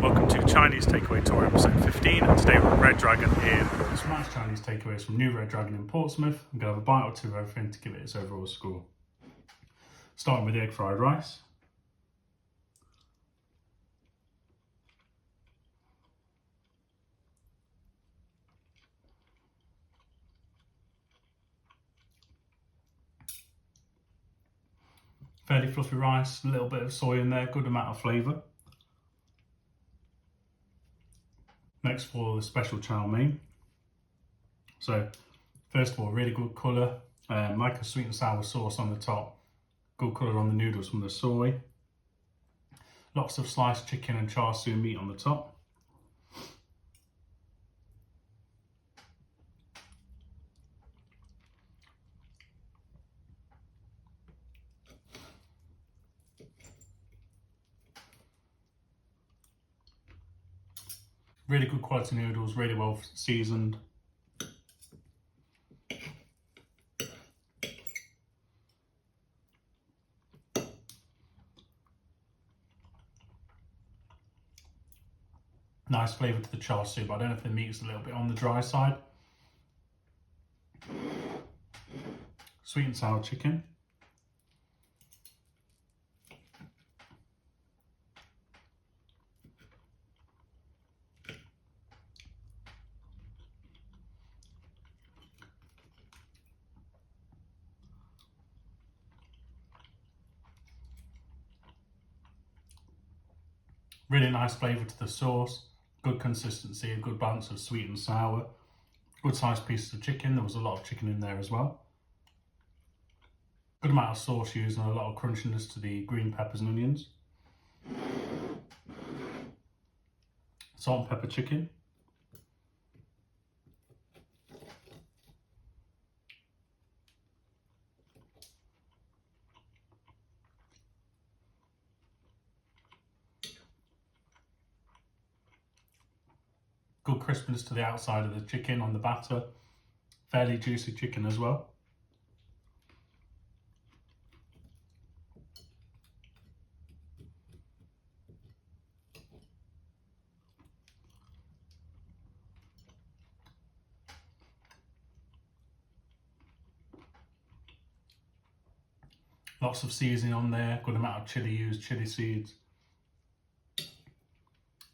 Welcome to Chinese Takeaway Tour episode 15, and today we're at Red Dragon in Smash Chinese Takeaways from New Red Dragon in Portsmouth. I'm going to have a bite or two of everything to give it its overall score. Starting with the egg fried rice. Fairly fluffy rice, a little bit of soy in there, good amount of flavour. Next for the special chow mein. So first of all, really good colour, like a sweet and sour sauce on the top. Good colour on the noodles from the soy. Lots of sliced chicken and char siu meat on the top. Really good quality noodles, really well seasoned. Nice flavour to the char siu, but I don't know if the meat's a little bit on the dry side. Sweet and sour chicken. Really nice flavour to the sauce, good consistency, a good balance of sweet and sour. Good sized pieces of chicken, there was a lot of chicken in there as well. Good amount of sauce used and a lot of crunchiness to the green peppers and onions. Salt and pepper chicken. Good crispness to the outside of the chicken on the batter. Fairly juicy chicken as well. Lots of seasoning on there, good amount of chilli used, chilli seeds.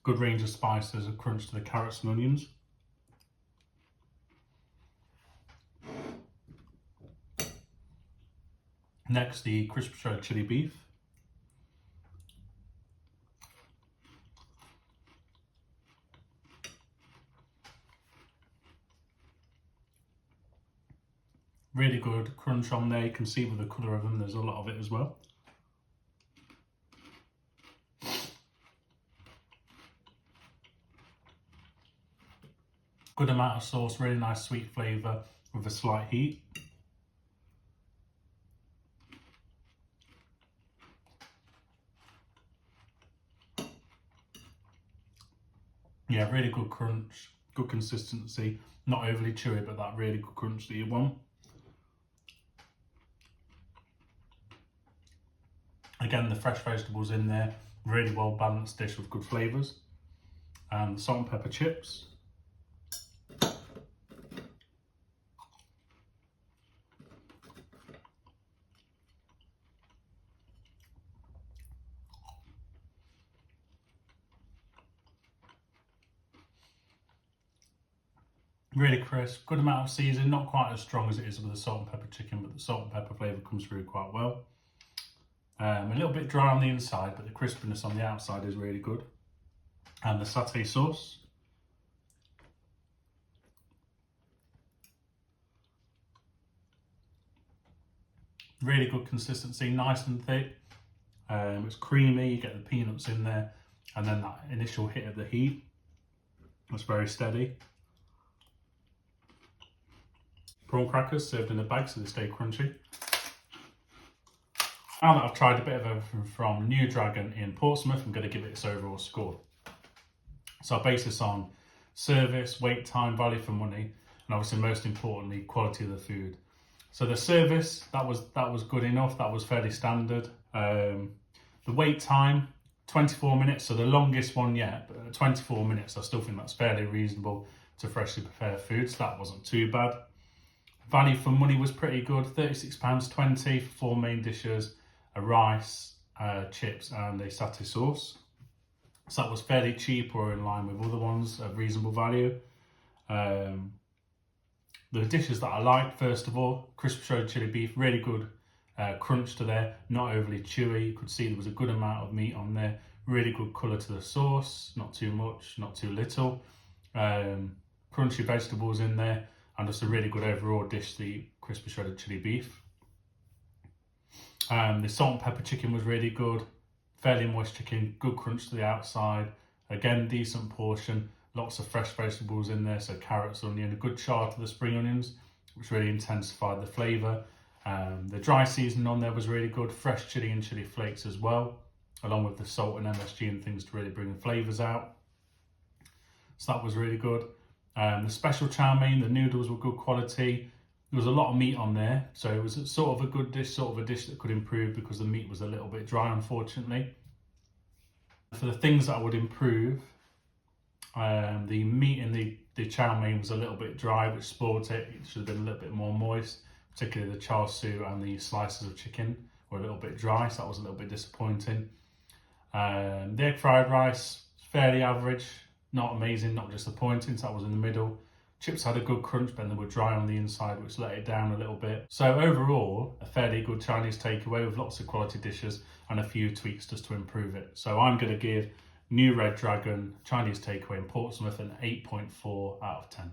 Good range of spices, a crunch to the carrots and onions. Next, the crisp shredded chili beef. Really good crunch on there, you can see with the colour of them, there's a lot of it as well. Good amount of sauce, really nice sweet flavour with a slight heat. Yeah, really good crunch, good consistency, not overly chewy, but that really good crunch that you want. Again, the fresh vegetables in there, really well balanced dish with good flavours. And the salt and pepper chips. Really crisp, good amount of seasoning, not quite as strong as it is with the salt and pepper chicken, but the salt and pepper flavour comes through quite well. A little bit dry on the inside, but the crispiness on the outside is really good. And the satay sauce. Really good consistency, nice and thick. It's creamy, you get the peanuts in there, and then that initial hit of the heat. That's very steady. Prawn crackers served in a bag so they stay crunchy. Now that I've tried a bit of everything from New Dragon in Portsmouth, I'm going to give it its overall score. So I base this on service, wait time, value for money, and obviously most importantly, quality of the food. So the service, that was good enough, that was fairly standard. The wait time, 24 minutes, so the longest one yet, but 24 minutes, I still think that's fairly reasonable to freshly prepare food, so that wasn't too bad. Value for money was pretty good, £36.20 for 4 main dishes, a rice, chips and a satay sauce. So that was fairly cheap or in line with other ones of reasonable value. The dishes that I liked, first of all, crispy shredded chili beef, really good crunch to there, not overly chewy. You could see there was a good amount of meat on there, really good colour to the sauce, not too much, not too little. Crunchy vegetables in there, and just a really good overall dish, the crispy shredded chili beef. The salt and pepper chicken was really good, fairly moist chicken, good crunch to the outside, again decent portion, lots of fresh vegetables in there, so carrots, onion, a good char to the spring onions, which really intensified the flavour. The dry seasoning on there was really good, fresh chilli and chilli flakes as well, along with the salt and MSG and things to really bring the flavours out. So that was really good. The special chow mein, the noodles were good quality. There was a lot of meat on there, so it was sort of a good dish, sort of a dish that could improve because the meat was a little bit dry, unfortunately. For the things that I would improve, the meat in the chow mein was a little bit dry, which spoiled it. It should have been a little bit more moist, particularly the char siu and the slices of chicken were a little bit dry, so that was a little bit disappointing. The egg fried rice, fairly average, not amazing, not disappointing, so that was in the middle. Chips had a good crunch, but they were dry on the inside, which let it down a little bit. So overall, a fairly good Chinese takeaway with lots of quality dishes and a few tweaks just to improve it. So I'm going to give New Red Dragon Chinese takeaway in Portsmouth an 8.4 out of 10.